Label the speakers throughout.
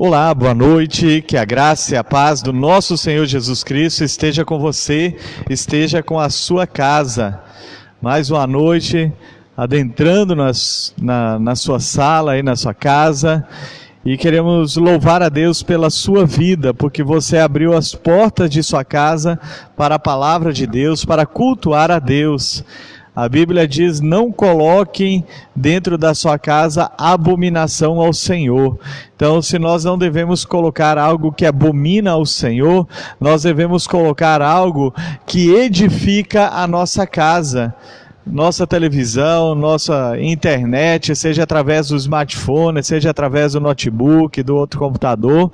Speaker 1: Olá, boa noite, que a graça e a paz do nosso Senhor Jesus Cristo esteja com você, esteja com a sua casa. Mais uma noite, adentrando na sua sala, aí na sua casa, e queremos louvar a Deus pela sua vida, porque você abriu as portas de sua casa para a palavra de Deus, para cultuar a Deus. A Bíblia diz: não coloquem dentro da sua casa abominação ao Senhor. Então, se nós não devemos colocar algo que abomina ao Senhor, nós devemos colocar algo que edifica a nossa casa. Nossa televisão, nossa internet, seja através do smartphone, seja através do notebook, do outro computador,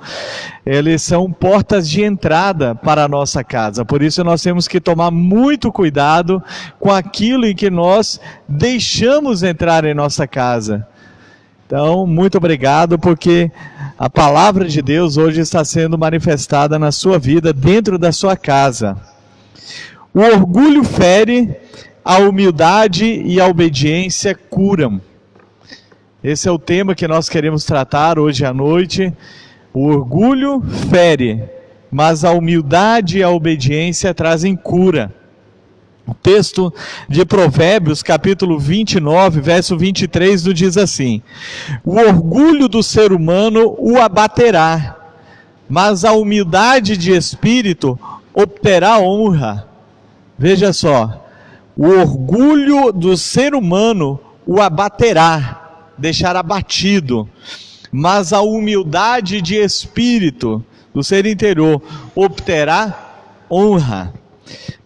Speaker 1: eles são portas de entrada para a nossa casa. Por isso nós temos que tomar muito cuidado com aquilo em que nós deixamos entrar em nossa casa. Então, muito obrigado, porque a palavra de Deus hoje está sendo manifestada na sua vida, dentro da sua casa. O orgulho fere, a humildade e a obediência curam. Esse é o tema que nós queremos tratar hoje à noite. O orgulho fere, mas a humildade e a obediência trazem cura. O texto de Provérbios, capítulo 29, verso 23, nos diz assim: o orgulho do ser humano o abaterá, mas a humildade de espírito obterá honra. Veja só. O orgulho do ser humano o abaterá, deixará abatido, mas a humildade de espírito do ser interior obterá honra.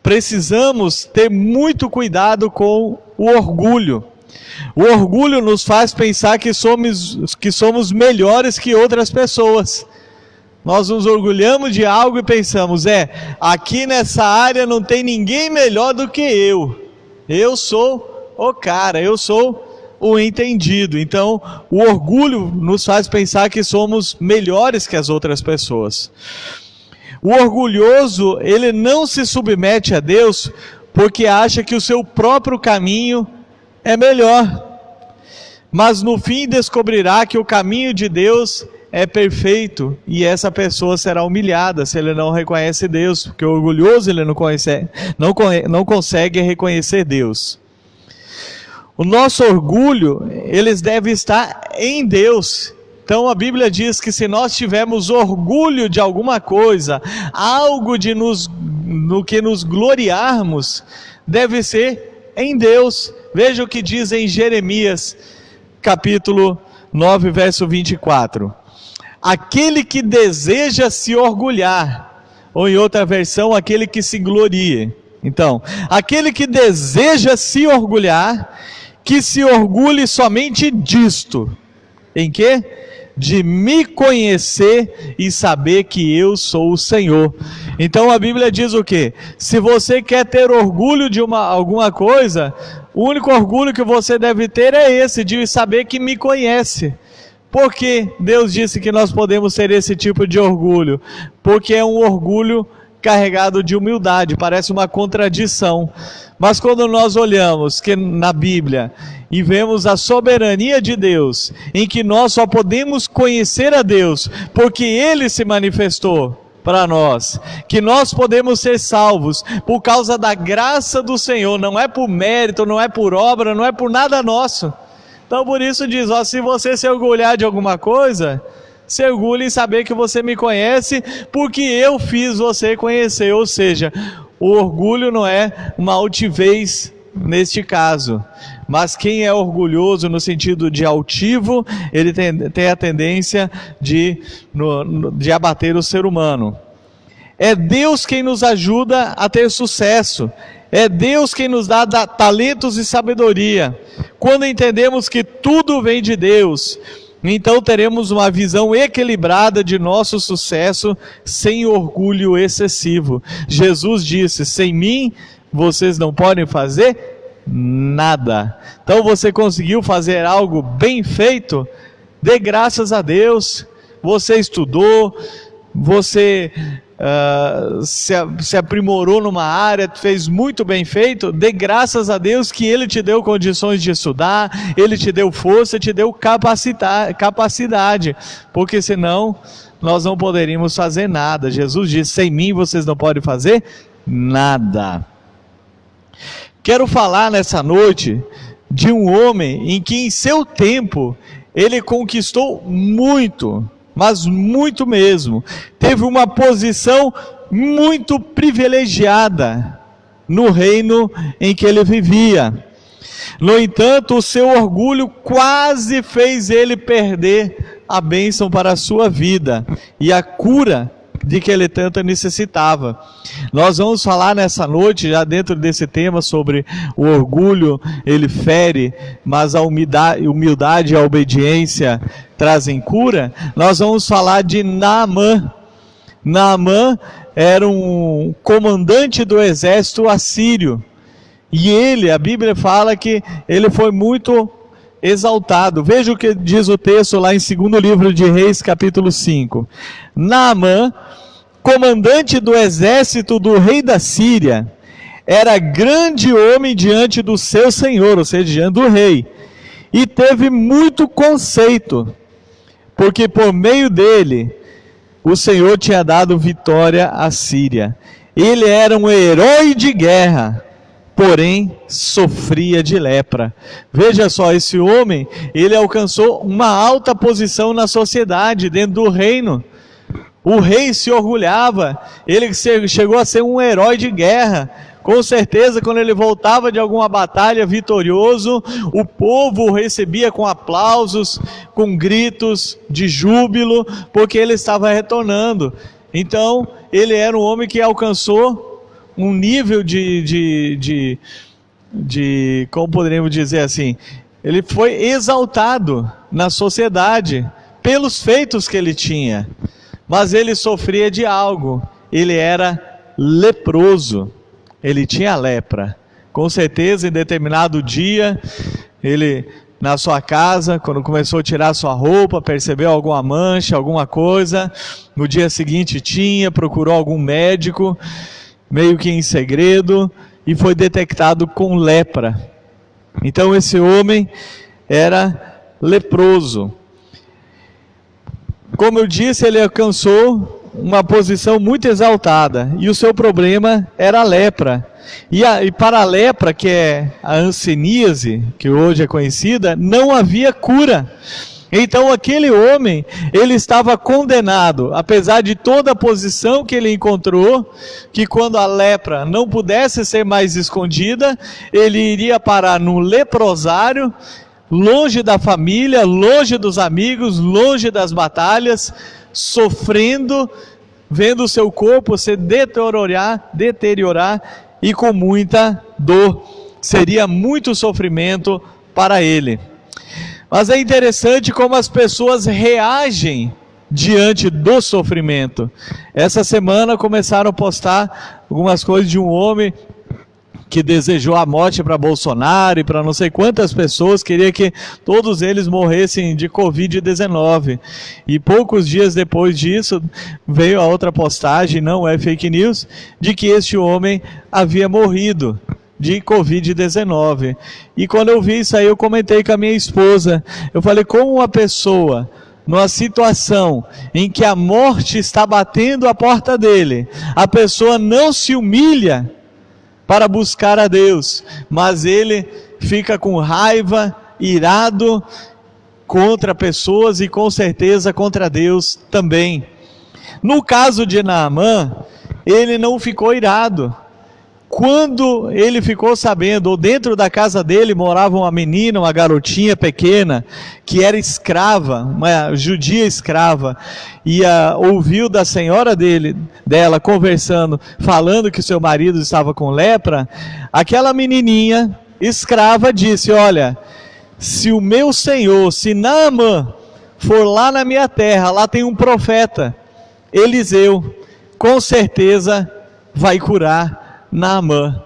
Speaker 1: Precisamos ter muito cuidado com o orgulho. O orgulho nos faz pensar que somos melhores que outras pessoas. Nós nos orgulhamos de algo e pensamos: aqui nessa área não tem ninguém melhor do que eu. Eu sou o cara, eu sou o entendido. Então, o orgulho nos faz pensar que somos melhores que as outras pessoas. O orgulhoso, ele não se submete a Deus porque acha que o seu próprio caminho é melhor. Mas no fim descobrirá que o caminho de Deus é perfeito, e essa pessoa será humilhada se ele não reconhece Deus, porque o orgulhoso ele não consegue reconhecer Deus. O nosso orgulho, eles devem estar em Deus. Então a Bíblia diz que se nós tivermos orgulho de alguma coisa, algo no que nos gloriarmos, deve ser em Deus. Veja o que diz em Jeremias, capítulo 9, verso 24. Aquele que deseja se orgulhar, ou em outra versão, aquele que se glorie. Então, aquele que deseja se orgulhar, que se orgulhe somente disto. Em quê? De me conhecer e saber que eu sou o Senhor. Então a Bíblia diz o quê? Se você quer ter orgulho de alguma coisa, o único orgulho que você deve ter é esse, de saber que me conhece. Por que Deus disse que nós podemos ter esse tipo de orgulho? Porque é um orgulho carregado de humildade, parece uma contradição. Mas quando nós olhamos na Bíblia e vemos a soberania de Deus, em que nós só podemos conhecer a Deus porque Ele se manifestou para nós, que nós podemos ser salvos por causa da graça do Senhor, não é por mérito, não é por obra, não é por nada nosso. Então por isso diz, se você se orgulhar de alguma coisa, se orgulhe em saber que você me conhece, porque eu fiz você conhecer. Ou seja, o orgulho não é uma altivez neste caso, mas quem é orgulhoso no sentido de altivo, ele tem a tendência de abater o ser humano. É Deus quem nos ajuda a ter sucesso. É Deus quem nos dá talentos e sabedoria. Quando entendemos que tudo vem de Deus, então teremos uma visão equilibrada de nosso sucesso, sem orgulho excessivo. Jesus disse: sem mim vocês não podem fazer nada. Então você conseguiu fazer algo bem feito? Dê graças a Deus. Você estudou, você se aprimorou numa área, fez muito bem feito, dê graças a Deus que Ele te deu condições de estudar, Ele te deu força, te deu capacidade, porque senão nós não poderíamos fazer nada. Jesus disse: sem mim vocês não podem fazer nada. Quero falar nessa noite de um homem em que em seu tempo ele conquistou muito, mas muito mesmo. Teve uma posição muito privilegiada no reino em que ele vivia. No entanto, o seu orgulho quase fez ele perder a bênção para a sua vida e a cura de que ele tanto necessitava. Nós vamos falar nessa noite, já dentro desse tema, sobre o orgulho, ele fere, mas a humildade e a obediência trazem cura. Nós vamos falar de Naamã. Naamã era um comandante do exército assírio, e ele, a Bíblia fala que ele foi muito exaltado. Veja o que diz o texto lá em 2º livro de Reis, capítulo 5. Naamã, comandante do exército do rei da Síria, era grande homem diante do seu senhor, ou seja, diante do rei, e teve muito conceito, porque por meio dele o Senhor tinha dado vitória à Síria. Ele era um herói de guerra, porém sofria de lepra. Veja só, esse homem, ele alcançou uma alta posição na sociedade, dentro do reino. O rei se orgulhava, ele chegou a ser um herói de guerra. Com certeza, quando ele voltava de alguma batalha vitorioso, o povo o recebia com aplausos, com gritos de júbilo, porque ele estava retornando. Então, ele era um homem que alcançou um nível como poderíamos dizer assim, ele foi exaltado na sociedade pelos feitos que ele tinha, mas ele sofria de algo. Ele era leproso, ele tinha lepra. Com certeza, em determinado dia, ele na sua casa, quando começou a tirar sua roupa, percebeu alguma mancha, alguma coisa. No dia seguinte procurou algum médico, meio que em segredo, e foi detectado com lepra. Então esse homem era leproso. Como eu disse, ele alcançou uma posição muito exaltada, e o seu problema era a lepra. E para a lepra, que é a hanseníase, que hoje é conhecida, não havia cura. Então aquele homem, ele estava condenado, apesar de toda a posição que ele encontrou, que quando a lepra não pudesse ser mais escondida, ele iria parar num leprosário, longe da família, longe dos amigos, longe das batalhas, sofrendo, vendo o seu corpo se deteriorar e com muita dor. Seria muito sofrimento para ele. Mas é interessante como as pessoas reagem diante do sofrimento. Essa semana começaram a postar algumas coisas de um homem que desejou a morte para Bolsonaro e para não sei quantas pessoas, queria que todos eles morressem de Covid-19. E poucos dias depois disso, veio a outra postagem, não é fake news, de que este homem havia morrido de Covid-19. E quando eu vi isso aí, eu comentei com a minha esposa. Eu falei, como uma pessoa, numa situação em que a morte está batendo a porta dele, a pessoa não se humilha para buscar a Deus, mas ele fica com raiva, irado contra pessoas e com certeza contra Deus também. No caso de Naamã, ele não ficou irado. Quando ele ficou sabendo, ou dentro da casa dele morava uma menina, uma garotinha pequena, que era escrava, uma judia escrava, e ouviu da senhora dela conversando, falando que seu marido estava com lepra, aquela menininha escrava disse, olha, se o meu senhor, se Naamã for lá na minha terra, lá tem um profeta, Eliseu, com certeza vai curar Naamã.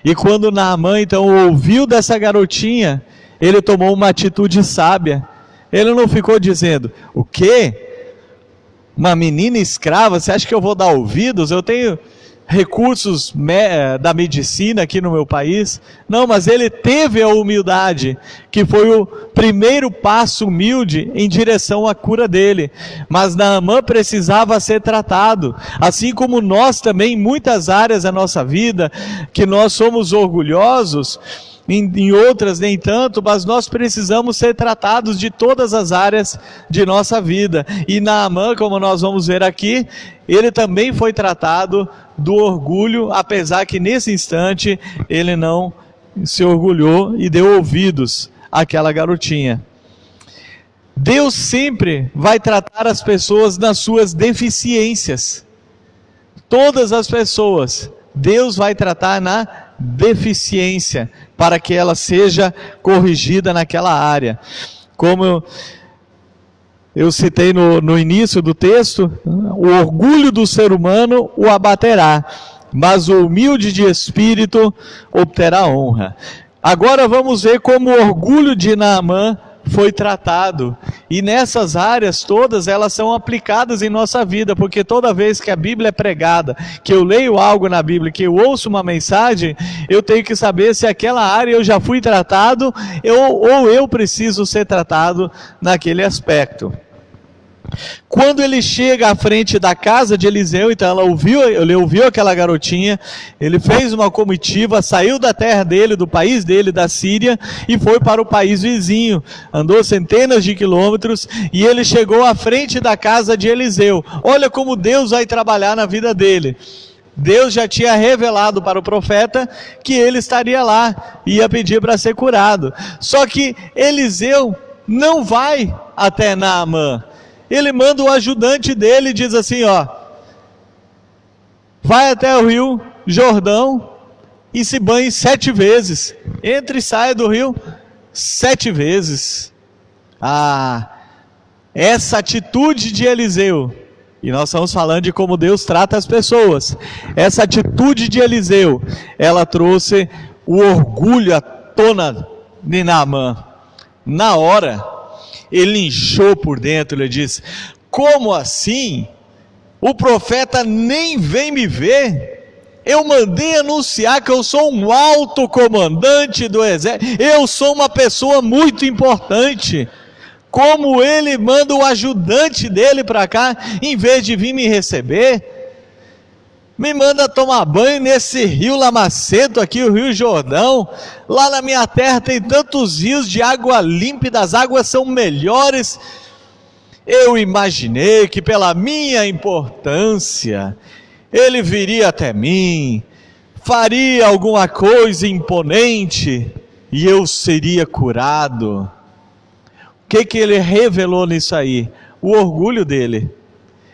Speaker 1: E quando Naamã então ouviu dessa garotinha, ele tomou uma atitude sábia. Ele não ficou dizendo, o quê? uma menina escrava, você acha que eu vou dar ouvidos? Eu tenho recursos da medicina aqui no meu país. Não, mas ele teve a humildade, que foi o primeiro passo humilde em direção à cura dele. Mas Naamã precisava ser tratado, assim como nós também, em muitas áreas da nossa vida, que nós somos orgulhosos, em outras nem tanto, mas nós precisamos ser tratados de todas as áreas de nossa vida. E Naamã, como nós vamos ver aqui, ele também foi tratado do orgulho, apesar que nesse instante ele não se orgulhou e deu ouvidos àquela garotinha. Deus sempre vai tratar as pessoas nas suas deficiências. Todas as pessoas, Deus vai tratar na deficiência, para que ela seja corrigida naquela área. Como eu citei no início do texto, o orgulho do ser humano o abaterá, mas o humilde de espírito obterá honra. Agora vamos ver como o orgulho de Naamã foi tratado, e nessas áreas todas elas são aplicadas em nossa vida, porque toda vez que a Bíblia é pregada, que eu leio algo na Bíblia, que eu ouço uma mensagem, eu tenho que saber se aquela área eu já fui tratado, ou eu preciso ser tratado naquele aspecto. Quando ele chega à frente da casa de Eliseu, então ele ouviu aquela garotinha, ele fez uma comitiva, saiu da terra dele, do país dele, da Síria, e foi para o país vizinho, andou centenas de quilômetros, e ele chegou à frente da casa de Eliseu. Olha como Deus vai trabalhar na vida dele. Deus já tinha revelado para o profeta que ele estaria lá, ia pedir para ser curado. Só que Eliseu não vai até Naamã. Ele manda o ajudante dele e diz assim, vai até o rio Jordão e se banhe 7 vezes. Entre e saia do rio 7 vezes. Essa atitude de Eliseu, e nós estamos falando de como Deus trata as pessoas. Essa atitude de Eliseu, ela trouxe o orgulho à tona de Naamã. Na hora, ele inchou por dentro, ele disse, como assim? O profeta nem vem me ver? Eu mandei anunciar que eu sou um alto comandante do exército, eu sou uma pessoa muito importante. Como ele manda o ajudante dele para cá, em vez de vir me receber? Me manda tomar banho nesse rio lamacento aqui, o Rio Jordão. Lá na minha terra tem tantos rios de água límpida, as águas são melhores. Eu imaginei que pela minha importância, ele viria até mim, faria alguma coisa imponente, e eu seria curado. O que ele revelou nisso aí? O orgulho dele.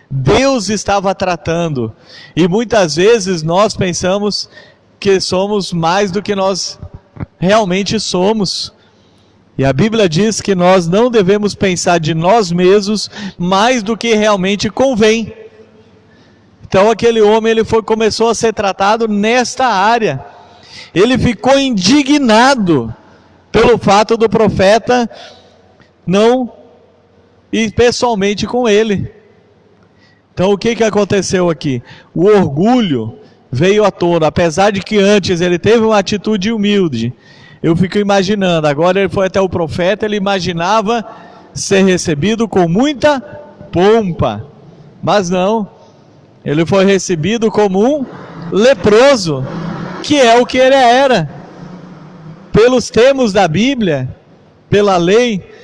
Speaker 1: Deus estava tratando, e muitas vezes nós pensamos que somos mais do que nós realmente somos, e a Bíblia diz que nós não devemos pensar de nós mesmos mais do que realmente convém. Então aquele homem começou a ser tratado nesta área, ele ficou indignado pelo fato do profeta não ir pessoalmente com ele. Então o que aconteceu aqui? O orgulho veio à tona, apesar de que antes ele teve uma atitude humilde. Eu fico imaginando, agora ele foi até o profeta, ele imaginava ser recebido com muita pompa, mas não, ele foi recebido como um leproso, que é o que ele era. Pelos termos da Bíblia, pela lei,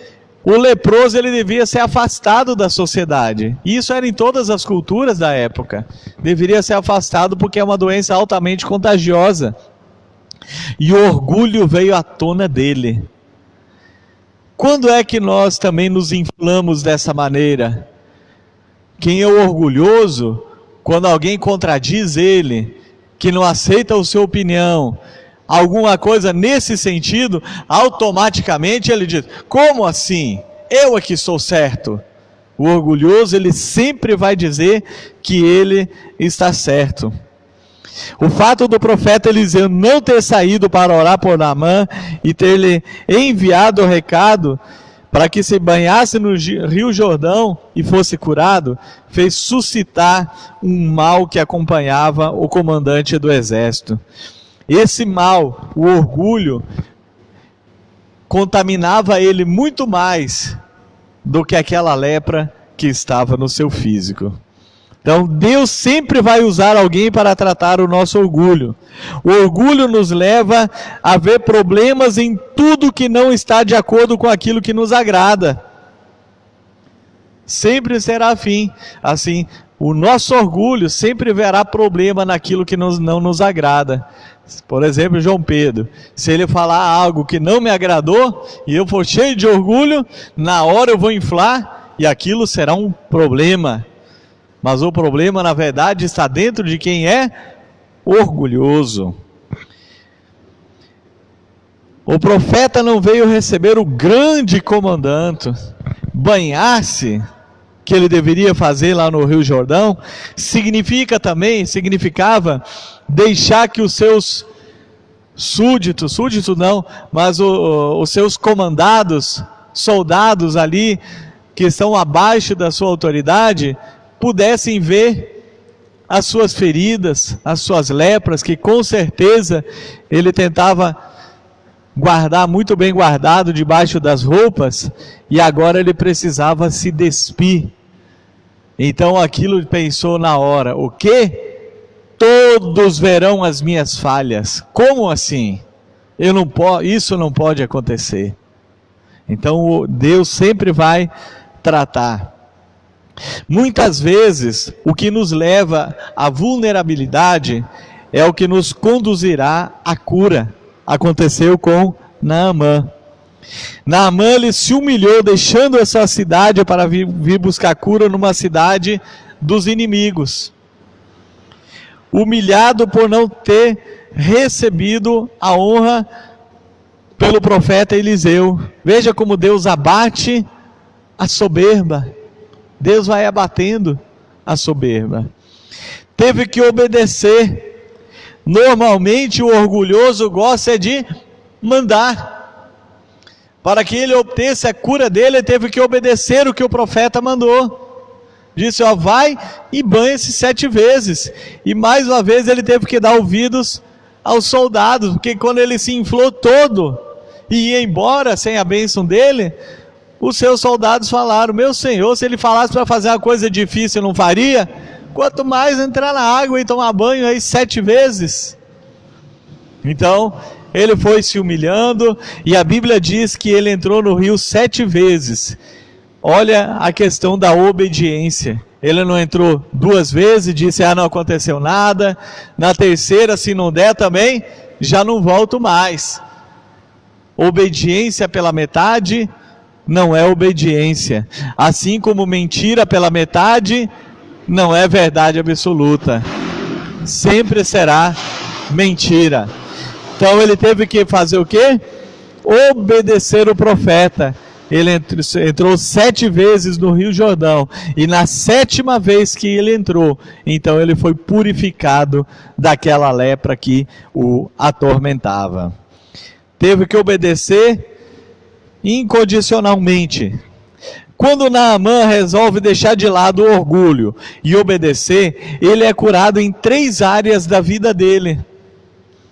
Speaker 1: o leproso ele devia ser afastado da sociedade. Isso era em todas as culturas da época. Deveria ser afastado porque é uma doença altamente contagiosa. E o orgulho veio à tona dele. Quando é que nós também nos inflamos dessa maneira? Quem é o orgulhoso, quando alguém contradiz ele, que não aceita a sua opinião, alguma coisa nesse sentido, automaticamente ele diz, como assim? Eu é que sou certo. O orgulhoso, ele sempre vai dizer que ele está certo. O fato do profeta Eliseu não ter saído para orar por Naamã e ter lhe enviado o recado, para que se banhasse no Rio Jordão e fosse curado, fez suscitar um mal que acompanhava o comandante do exército. Esse mal, o orgulho, contaminava ele muito mais do que aquela lepra que estava no seu físico. Então Deus sempre vai usar alguém para tratar o nosso orgulho. O orgulho nos leva a ver problemas em tudo que não está de acordo com aquilo que nos agrada. Sempre será assim, o nosso orgulho sempre verá problema naquilo que não nos agrada. Por exemplo, João Pedro, se ele falar algo que não me agradou, e eu for cheio de orgulho, na hora eu vou inflar, e aquilo será um problema. Mas o problema, na verdade, está dentro de quem é orgulhoso. O profeta não veio receber o grande comandante, banhar-se, que ele deveria fazer lá no Rio Jordão, significava deixar que os seus súditos não, mas os seus comandados, soldados ali, que estão abaixo da sua autoridade, pudessem ver as suas feridas, as suas lepras, que com certeza ele tentava guardar muito bem guardado debaixo das roupas, e agora ele precisava se despir. Então aquilo pensou na hora: o quê? Todos verão as minhas falhas. Como assim? Isso não pode acontecer. Então Deus sempre vai tratar. Muitas vezes o que nos leva à vulnerabilidade é o que nos conduzirá à cura. Aconteceu com Naamã. Naamã, ele se humilhou, deixando essa cidade para vir buscar cura numa cidade dos inimigos. Humilhado por não ter recebido a honra pelo profeta Eliseu. Veja como Deus abate a soberba. Deus vai abatendo a soberba. Teve que obedecer. Normalmente o orgulhoso gosta de mandar. Para que ele obtesse a cura dele, ele teve que obedecer o que o profeta mandou. Disse: vai e banhe-se 7 vezes. E mais uma vez ele teve que dar ouvidos aos soldados, porque quando ele se inflou todo e ia embora sem a bênção dele, os seus soldados falaram: meu senhor, se ele falasse para fazer uma coisa difícil, não faria? Quanto mais entrar na água e tomar banho aí 7 vezes. Então ele foi se humilhando, e a Bíblia diz que ele entrou no rio 7 vezes. Olha a questão da obediência. Ele não entrou 2 vezes e disse: não aconteceu nada. Na terceira, se não der também, já não volto mais. Obediência pela metade não é obediência. Assim como mentira pela metade não é verdade absoluta. Sempre será mentira. Então ele teve que fazer o quê? Obedecer o profeta. Ele entrou 7 vezes no Rio Jordão, e na 7ª vez que ele entrou, então ele foi purificado daquela lepra que o atormentava. Teve que obedecer incondicionalmente. Quando Naamã resolve deixar de lado o orgulho e obedecer, ele é curado em 3 áreas da vida dele.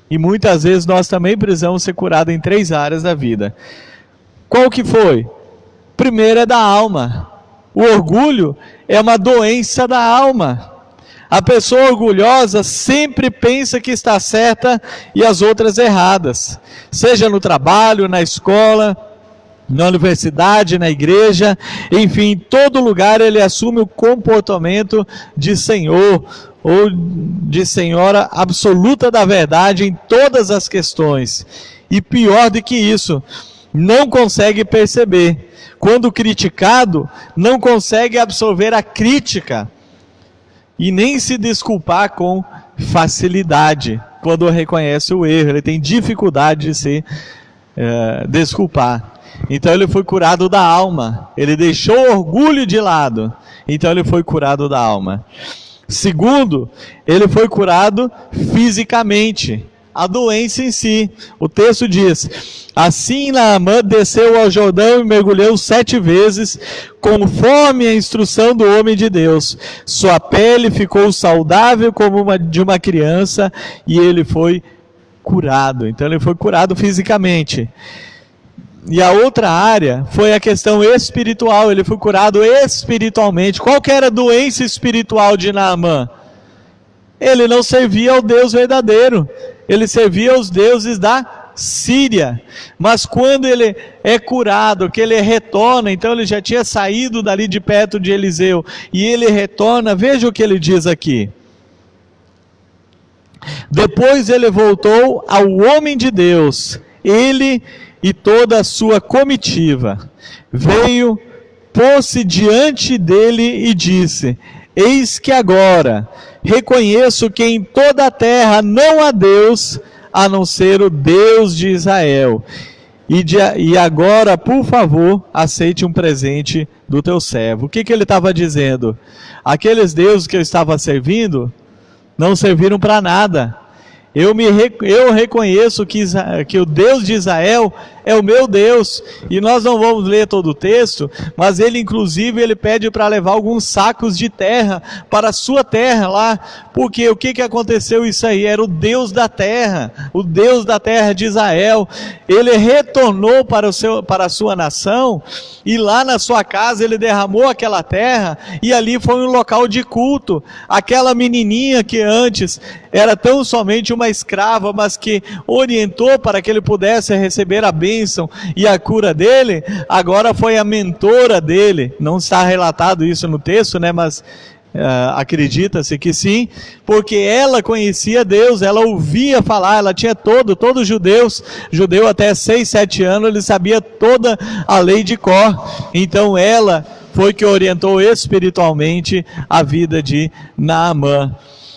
Speaker 1: E muitas vezes nós também precisamos ser curados em 3 áreas da vida. Qual que foi? Primeiro é da alma. O orgulho é uma doença da alma. A pessoa orgulhosa sempre pensa que está certa e as outras erradas. Seja no trabalho, na escola, na universidade, na igreja, enfim, em todo lugar ele assume o comportamento de senhor ou de senhora absoluta da verdade em todas as questões. E pior do que isso, não consegue perceber. Quando criticado, não consegue absorver a crítica e nem se desculpar com facilidade. Quando reconhece o erro, ele tem dificuldade de se desculpar. Então ele foi curado da alma. Ele deixou o orgulho de lado. Então ele foi curado da alma. Segundo, ele foi curado fisicamente. a doença em si. O texto diz: assim Naamã desceu ao Jordão e mergulhou 7 vezes, conforme a instrução do homem de Deus. Sua pele ficou saudável como de uma criança, e ele foi curado. Então ele foi curado fisicamente. E a outra área foi a questão espiritual. Ele foi curado espiritualmente. Qual que era a doença espiritual de Naamã? Ele não servia ao Deus verdadeiro. Ele servia aos deuses da Síria. Mas quando ele é curado, que ele retorna, então ele já tinha saído dali de perto de Eliseu, e ele retorna, veja o que ele diz aqui. Depois ele voltou ao homem de Deus, ele e toda a sua comitiva. Veio, pôs-se diante dele e disse: eis que agora reconheço que em toda a terra não há Deus, a não ser o Deus de Israel. E agora, por favor, aceite um presente do teu servo. O que ele estava dizendo? Aqueles deuses que eu estava servindo não serviram para nada. Eu reconheço que o Deus de Israel é o meu Deus. E nós não vamos ler todo o texto, mas ele inclusive ele pede para levar alguns sacos de terra para a sua terra lá, porque o que aconteceu isso aí? Era o Deus da terra de Israel. Ele retornou para a sua nação, e lá na sua casa ele derramou aquela terra, e ali foi um local de culto. Aquela menininha que antes era tão somente uma escrava, mas que orientou para que ele pudesse receber a bênção e a cura dele, agora foi a mentora dele. Não está relatado isso no texto, né? Mas acredita-se que sim, porque ela conhecia Deus, ela ouvia falar, ela tinha todo judeu até 6, 7 anos, ele sabia toda a lei de cor. Então ela foi que orientou espiritualmente a vida de Naamã.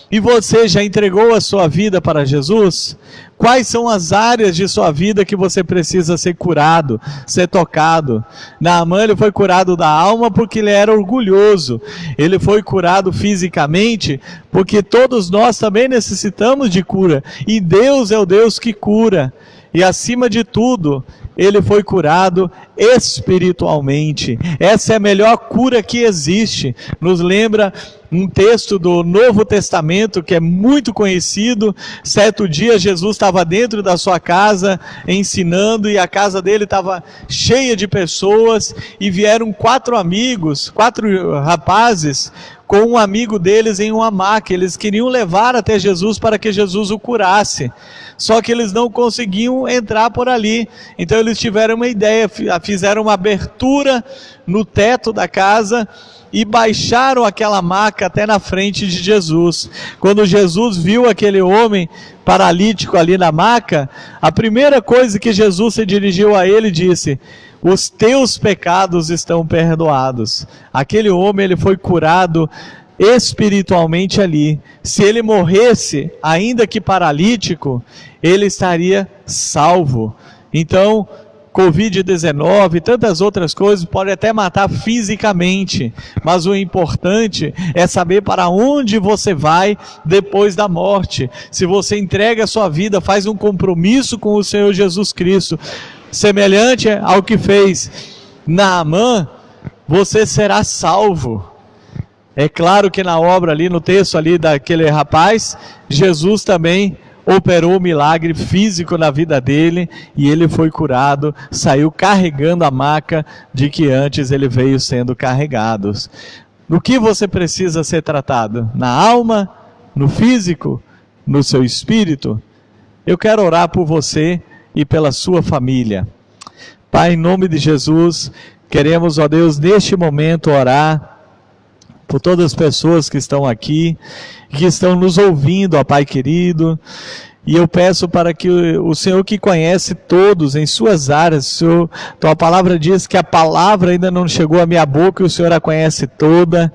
Speaker 1: E você já entregou a sua vida para Jesus? Quais são as áreas de sua vida que você precisa ser curado, ser tocado? Naamã, ele foi curado da alma porque ele era orgulhoso. Ele foi curado fisicamente porque todos nós também necessitamos de cura. E Deus é o Deus que cura. E acima de tudo, ele foi curado espiritualmente. Essa é a melhor cura que existe. Nos lembra um texto do Novo Testamento que é muito conhecido. Certo dia Jesus estava dentro da sua casa ensinando, e a casa dele estava cheia de pessoas, e vieram 4 rapazes com um amigo deles em uma maca. Eles queriam levar até Jesus para que Jesus o curasse, só que eles não conseguiam entrar por ali. Então eles tiveram uma ideia, fizeram uma abertura no teto da casa e baixaram aquela maca até na frente de Jesus. Quando Jesus viu aquele homem paralítico ali na maca, a primeira coisa que Jesus se dirigiu a ele e disse: os teus pecados estão perdoados. Aquele homem, ele foi curado espiritualmente ali. Se ele morresse, ainda que paralítico, ele estaria salvo. Então, Covid-19 e tantas outras coisas podem até matar fisicamente, mas o importante é saber para onde você vai depois da morte. Se você entrega a sua vida, faz um compromisso com o Senhor Jesus Cristo, semelhante ao que fez Naamã, você será salvo. É claro que na obra ali, no texto ali daquele rapaz, Jesus também operou um milagre físico na vida dele, e ele foi curado, saiu carregando a maca de que antes ele veio sendo carregado. No que você precisa ser tratado? Na alma? No físico? No seu espírito? Eu quero orar por você e pela sua família. Pai, em nome de Jesus, queremos, ó Deus, neste momento orar por todas as pessoas que estão aqui, que estão nos ouvindo, ó Pai querido, e eu peço para que o Senhor, que conhece todos em suas áreas, Senhor, tua palavra diz que a palavra ainda não chegou à minha boca e o Senhor a conhece toda.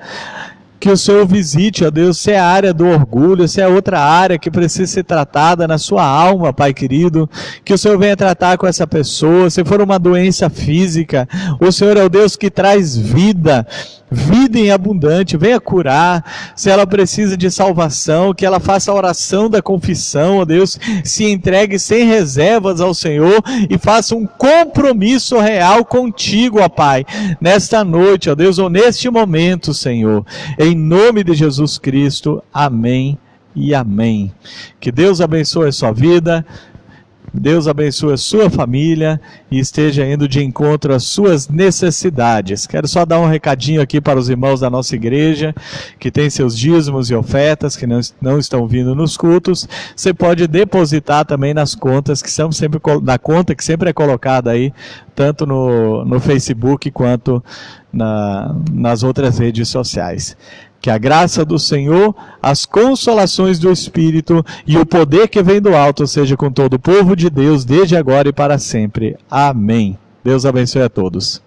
Speaker 1: Que o Senhor visite, ó Deus, se é a área do orgulho, se é outra área que precisa ser tratada na sua alma, Pai querido, que o Senhor venha tratar com essa pessoa. Se for uma doença física, o Senhor é o Deus que traz vida. vida em abundante, venha curar. Se ela precisa de salvação, que ela faça a oração da confissão, ó Deus, se entregue sem reservas ao Senhor e faça um compromisso real contigo, ó Pai, nesta noite, ó Deus, ou neste momento, Senhor, em nome de Jesus Cristo, amém e amém. Que Deus abençoe a sua vida, Deus abençoe a sua família e esteja indo de encontro às suas necessidades. Quero só dar um recadinho aqui para os irmãos da nossa igreja, que tem seus dízimos e ofertas, que não estão vindo nos cultos. Você pode depositar também nas contas, que são sempre, na conta que sempre é colocada aí, tanto no Facebook quanto nas outras redes sociais. Que a graça do Senhor, as consolações do Espírito e o poder que vem do alto seja com todo o povo de Deus, desde agora e para sempre. Amém. Deus abençoe a todos.